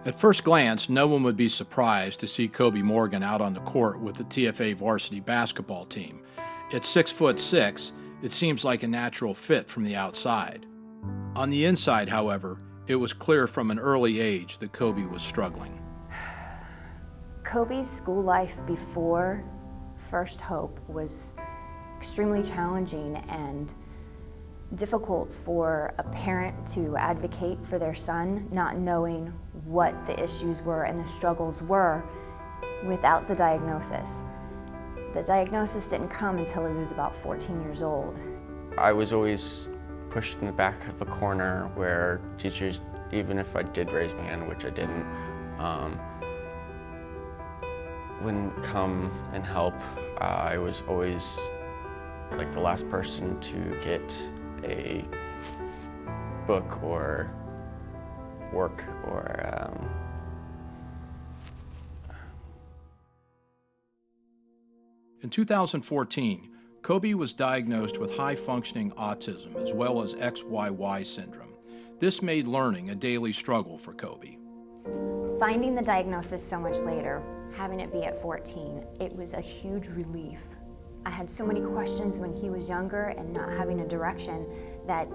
At first glance, no one would be surprised to see Koby Morgan out on the court with the TFA varsity basketball team. At 6'6", it seems like a natural fit from the outside. On the inside, however, it was clear from an early age that Koby was struggling. Koby's school life before First Hope was extremely challenging and difficult for a parent to advocate for their son, not knowing what the issues were and the struggles were without the diagnosis. The diagnosis didn't come until he was about 14 years old. I was always pushed in the back of a corner where teachers, even if I did raise my hand, which I didn't, wouldn't come and help. I was always like the last person to get a book or work or In 2014, Koby was diagnosed with high-functioning autism as well as XYY syndrome. This made learning a daily struggle for Koby. Finding the diagnosis so much later, having it be at 14, it was a huge relief. I had so many questions when he was younger and not having a direction that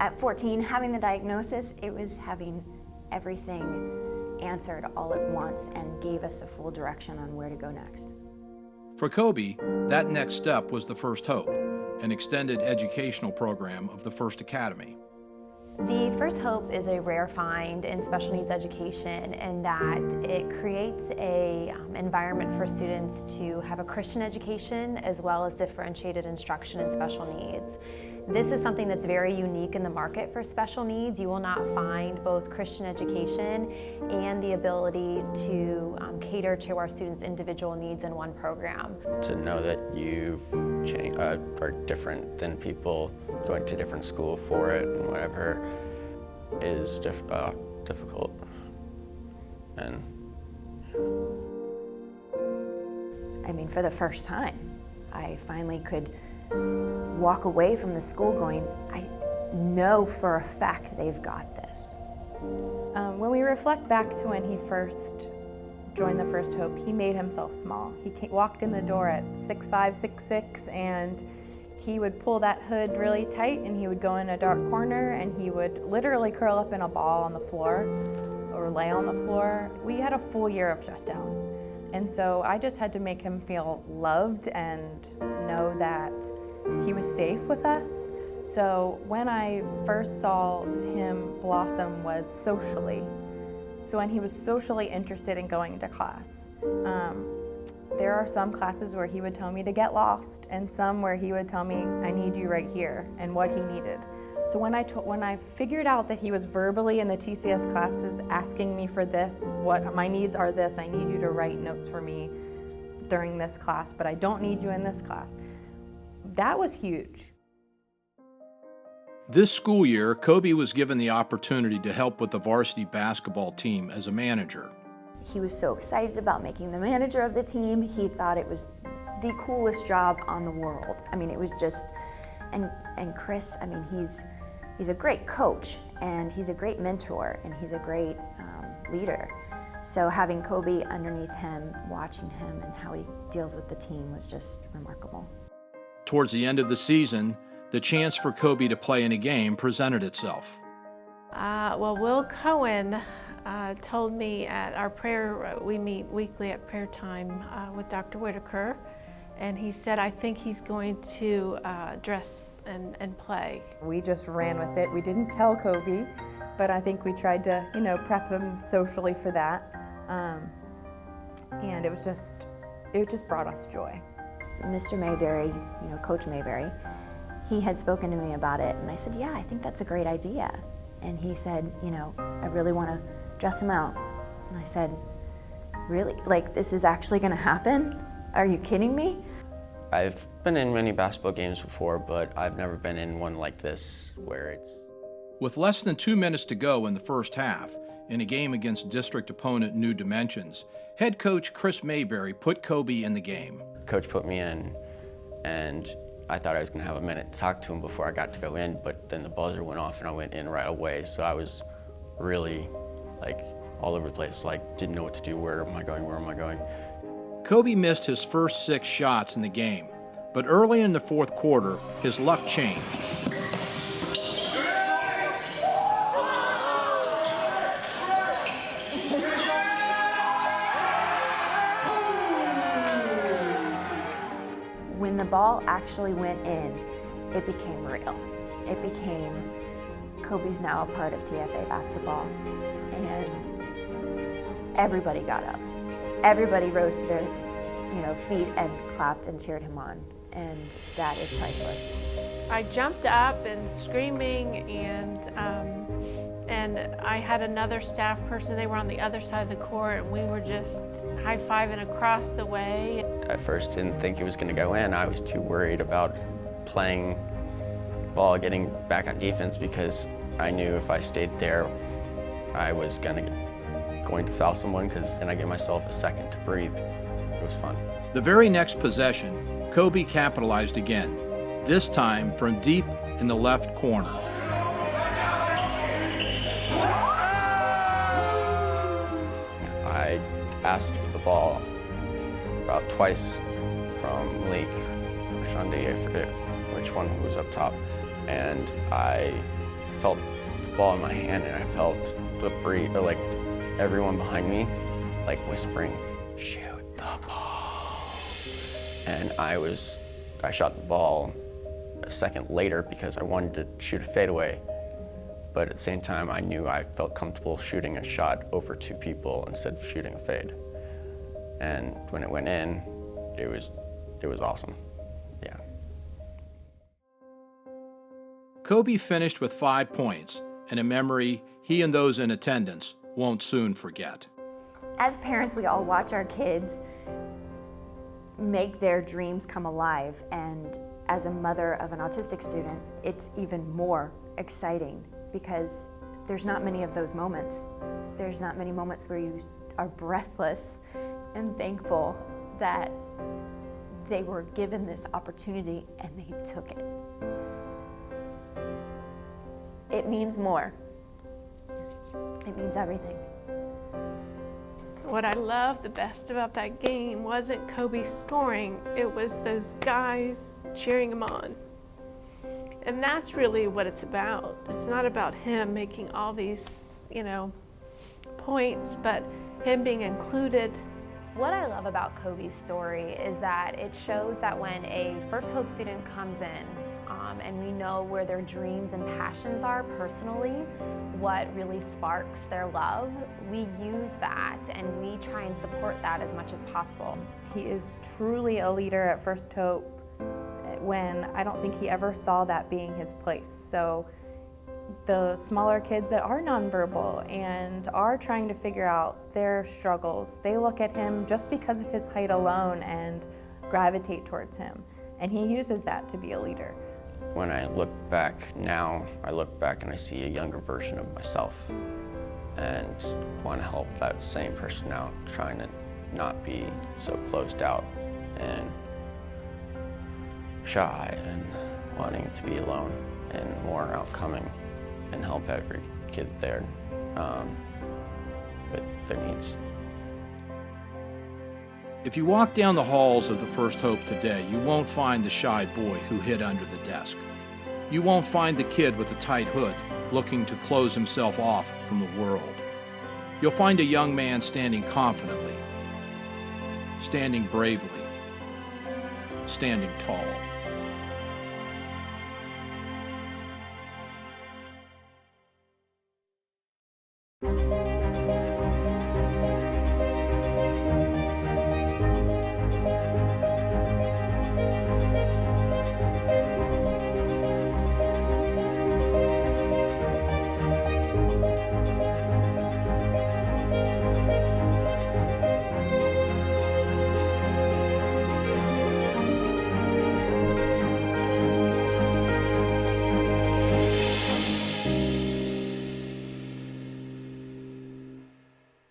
at 14, having the diagnosis, it was having everything answered all at once and gave us a full direction on where to go next. For Koby, that next step was the First Hope, an extended educational program of the First Academy. The First Hope is a rare find in special needs education in that it creates a environment for students to have a Christian education as well as differentiated instruction in special needs. This is something that's very unique in the market for special needs. You will not find both Christian education and the ability to cater to our students' individual needs in one program. to know that you are different than people going to different school for it and whatever is difficult. And I mean, for the first time, I finally could walk away from the school going, I know for a fact they've got this. When we reflect back to when he first joined the First Hope, he made himself small. He walked in the door at 6'5", 6'6", and he would pull that hood really tight and he would go in a dark corner and he would literally curl up in a ball on the floor or lay on the floor. We had a full year of shutdown. And so I just had to make him feel loved and know that he was safe with us. So when I first saw him blossom was socially. So when he was socially interested in going to class. There are some classes where he would tell me to get lost and some where he would tell me, I need you right here, and what he needed. So when I figured out that he was verbally in the TCS classes asking me for this, what my needs are this, I need you to write notes for me during this class, but I don't need you in this class. That was huge. This school year, Koby was given the opportunity to help with the varsity basketball team as a manager. He was so excited about making the manager of the team. He thought it was the coolest job on the world. I mean, it was just, and Chris, I mean, he's a great coach and he's a great mentor and he's a great leader. So having Koby underneath him, watching him and how he deals with the team was just remarkable. Towards the end of the season, the chance for Koby to play in a game presented itself. Well, Will Cohen told me at our prayer, we meet weekly at prayer time with Dr. Whitaker, and he said, I think he's going to dress and play. We just ran with it. We didn't tell Koby, but I think we tried to, prep him socially for that. And it just brought us joy. Mr. Mayberry, Coach Mayberry, he had spoken to me about it, and I said, yeah, I think that's a great idea. And he said, I really want to dress him out. And I said, really? Like, this is actually going to happen? Are you kidding me? I've been in many basketball games before, but I've never been in one like this where it's... With less than 2 minutes to go in the first half, in a game against district opponent New Dimensions, head coach Chris Mayberry put Koby in the game. Coach put me in, and I thought I was going to have a minute to talk to him before I got to go in, but then the buzzer went off and I went in right away. So I was really all over the place, like didn't know what to do, where am I going, where am I going? Koby missed his first 6 shots in the game, but early in the fourth quarter, his luck changed. When the ball actually went in, it became real. It became, Koby's now a part of TFA basketball, and everybody got up. Everybody rose to their feet and clapped and cheered him on, and that is priceless. I jumped up and screaming, and I had another staff person. They were on the other side of the court, and we were just high-fiving across the way. At first didn't think it was going to go in. I was too worried about playing ball, getting back on defense, because I knew if I stayed there, I was going to foul someone, because then I gave myself a second to breathe. It was fun. The very next possession, Koby capitalized again, this time from deep in the left corner. I asked for the ball about twice from Malik, Shandi, I forget which one was up top, and I felt the ball in my hand, and I felt the breeze, or like everyone behind me, like whispering, "Shoot the ball." And I shot the ball a second later because I wanted to shoot a fadeaway. But at the same time, I knew I felt comfortable shooting a shot over 2 people instead of shooting a fade. And when it went in, it was awesome. Yeah. Koby finished with 5 points, and a memory he and those in attendance won't soon forget. As parents, we all watch our kids make their dreams come alive, and as a mother of an autistic student, it's even more exciting because there's not many of those moments. There's not many moments where you are breathless and thankful that they were given this opportunity and they took it. It means more. It means everything. What I loved the best about that game wasn't Koby scoring, it was those guys cheering him on. And that's really what it's about. It's not about him making all these, points, but him being included. What I love about Koby's story is that it shows that when a First Hope student comes in, and we know where their dreams and passions are personally, what really sparks their love, we use that and we try and support that as much as possible. He is truly a leader at First Hope when I don't think he ever saw that being his place. So the smaller kids that are nonverbal and are trying to figure out their struggles, they look at him just because of his height alone and gravitate towards him. And he uses that to be a leader. When I look back now, I look back and I see a younger version of myself and want to help that same person out, trying to not be so closed out and shy and wanting to be alone and more outcoming and help every kid there with their needs. If you walk down the halls of the First Hope today, you won't find the shy boy who hid under the desk. You won't find the kid with a tight hood looking to close himself off from the world. You'll find a young man standing confidently, standing bravely, standing tall.